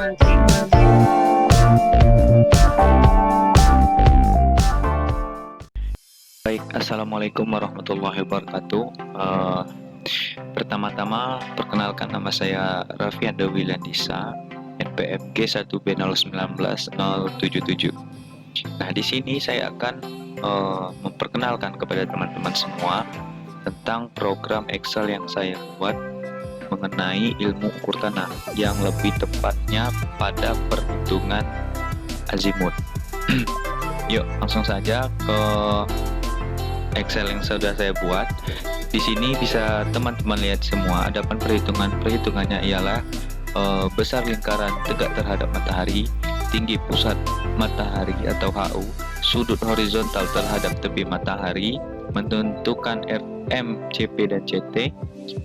Baik, Assalamualaikum warahmatullahi wabarakatuh. Pertama-tama, perkenalkan nama saya Raffi Anda Wilandisa, NPM G1B019077. Nah, di sini saya akan memperkenalkan kepada teman-teman semua tentang program Excel yang saya buat mengenai ilmu ukur tanah, yang lebih tepatnya pada perhitungan azimut. Yuk, langsung saja ke Excel yang sudah saya buat. Di sini bisa teman-teman lihat semua. Adapun perhitungannya ialah besar lingkaran tegak terhadap matahari, tinggi pusat matahari atau HU, sudut horizontal terhadap tepi matahari, menentukan RM, CP dan CT,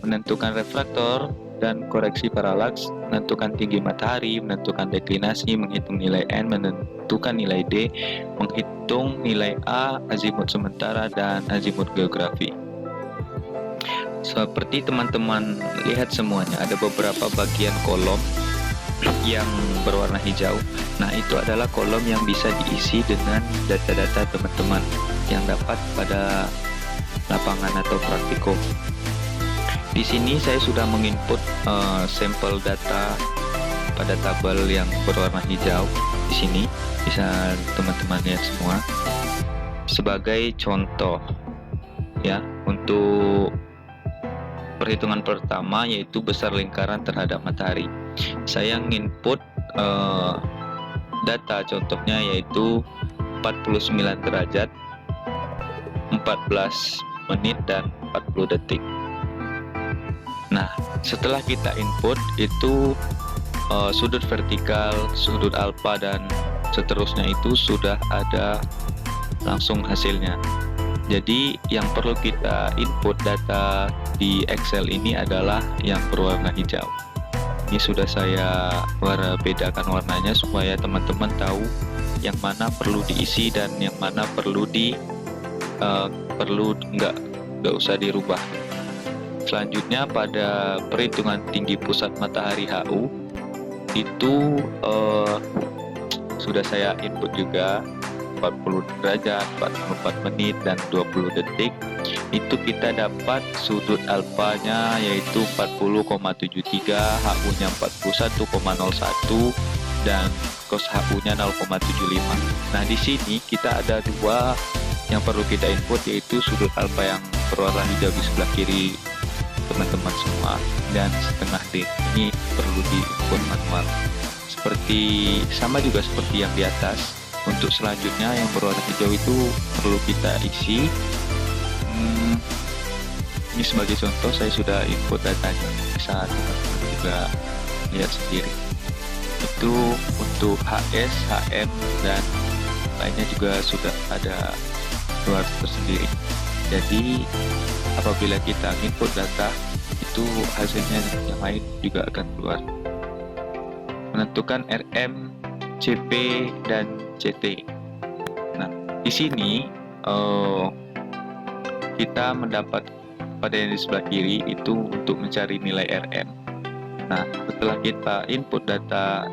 menentukan refraktor dan koreksi paralaks, menentukan tinggi matahari, menentukan deklinasi, menghitung nilai N, menentukan nilai D, menghitung nilai A, azimut sementara, dan azimut geografi. Seperti teman-teman lihat semuanya, ada beberapa bagian kolom yang berwarna hijau. Nah, itu adalah kolom yang bisa diisi dengan data-data teman-teman yang dapat pada lapangan atau praktikum. Di sini saya sudah menginput sampel data pada tabel yang berwarna hijau. Di sini bisa teman-teman lihat semua. Sebagai contoh, ya, untuk perhitungan pertama yaitu besar lingkaran terhadap matahari. Saya nginput data contohnya yaitu 49 derajat, 14 menit dan 40 detik. Nah, setelah kita input itu sudut vertikal, sudut alfa dan seterusnya itu sudah ada langsung hasilnya. Jadi yang perlu kita input data di Excel ini adalah yang berwarna hijau. Ini sudah saya bedakan warnanya supaya teman-teman tahu yang mana perlu diisi dan yang mana perlu nggak usah dirubah. Selanjutnya pada perhitungan tinggi pusat matahari HU itu sudah saya input juga 40 derajat, 44 menit dan 20 detik. Itu kita dapat sudut alfanya yaitu 40,73, HU-nya 41,01 dan cos HU-nya 0,75. Nah, di sini kita ada dua yang perlu kita input yaitu sudut alfa yang berwarna hijau di sebelah kiri teman-teman semua dan setengah D ini perlu diinput manual sama juga seperti yang di atas. Untuk selanjutnya yang berwarna hijau itu perlu kita isi. Ini sebagai contoh saya sudah input datanya, bisa teman-teman juga lihat sendiri. Itu untuk HS, HM dan lainnya juga sudah ada keluar tersendiri. Jadi apabila kita input data itu hasilnya yang lain juga akan keluar. Menentukan RM, CP dan CT. Nah, di sini kita mendapat pada yang di sebelah kiri itu untuk mencari nilai RM. Nah, setelah kita input data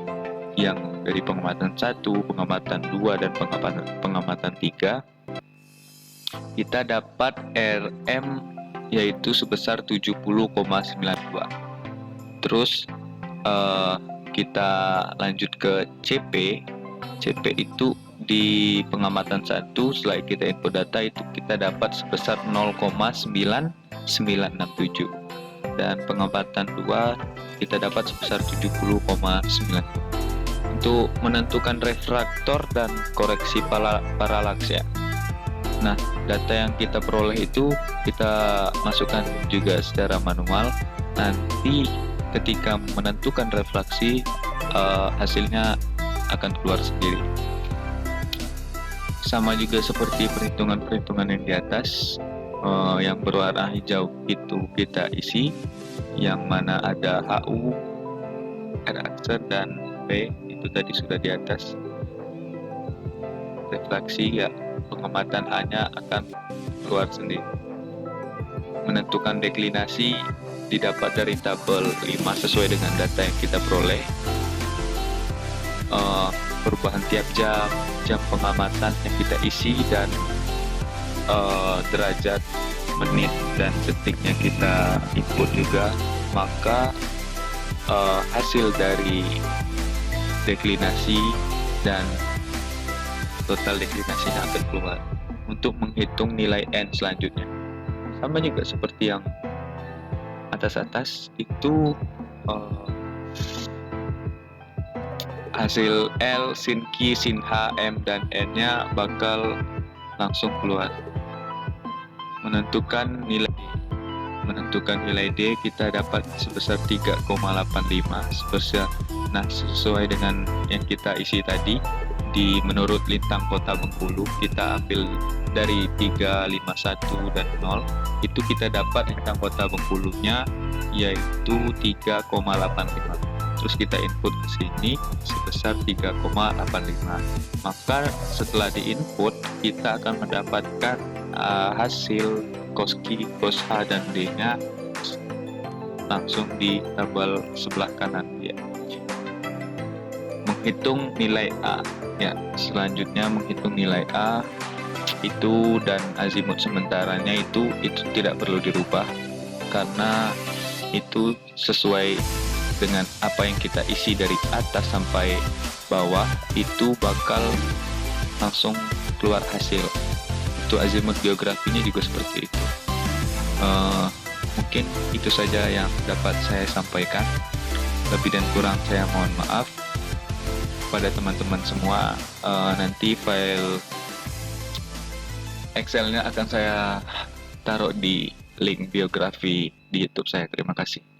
yang dari pengamatan 1, pengamatan 2 dan pengamatan 3, kita dapat RM yaitu sebesar 70,92. Terus kita lanjut ke CP. CP itu di pengamatan 1 setelah kita input data itu kita dapat sebesar 0,9967 dan pengamatan 2 kita dapat sebesar 70,9. Untuk menentukan refraktor dan koreksi paralaks ya. Nah, data yang kita peroleh itu kita masukkan juga secara manual. Nanti ketika menentukan refraksi hasilnya akan keluar sendiri. Sama juga seperti perhitungan-perhitungan yang di atas, yang berwarna hijau itu kita isi, yang mana ada HU, R aksen dan P itu tadi sudah di atas. Refraksi ya, pengamatan A-nya akan keluar sendiri. Menentukan deklinasi didapat dari tabel 5 sesuai dengan data yang kita peroleh. perubahan tiap jam pengamatan yang kita isi, dan derajat, menit, dan detiknya kita input juga, maka hasil dari deklinasi dan total deklinasinya akan keluar untuk menghitung nilai N selanjutnya. Sama juga seperti yang atas-atas itu, hasil L, sin Q, sin H, M, dan N-nya bakal langsung keluar. Menentukan nilai D kita dapat sebesar 3,85 sebesar. Nah, sesuai dengan yang kita isi tadi, menurut lintang kota Bengkulu kita ambil dari 3, 5, 1, dan 0, itu kita dapat lintang kota Bengkulunya yaitu 3,85. Terus kita input ke sini sebesar 3,85. Maka setelah diinput kita akan mendapatkan hasil cos Q, cos H, dan D-nya langsung di tabel sebelah kanan ya. Menghitung nilai A ya, selanjutnya menghitung nilai A itu, dan azimut sementaranya itu tidak perlu dirubah karena itu sesuai dengan apa yang kita isi dari atas sampai bawah, itu bakal langsung keluar hasil. Itu azimut geografinya juga seperti itu. Mungkin itu saja yang dapat saya sampaikan. Lebih dan kurang saya mohon maaf pada teman-teman semua. Nanti file Excel-nya akan saya taruh di link biografi di YouTube saya. Terima kasih.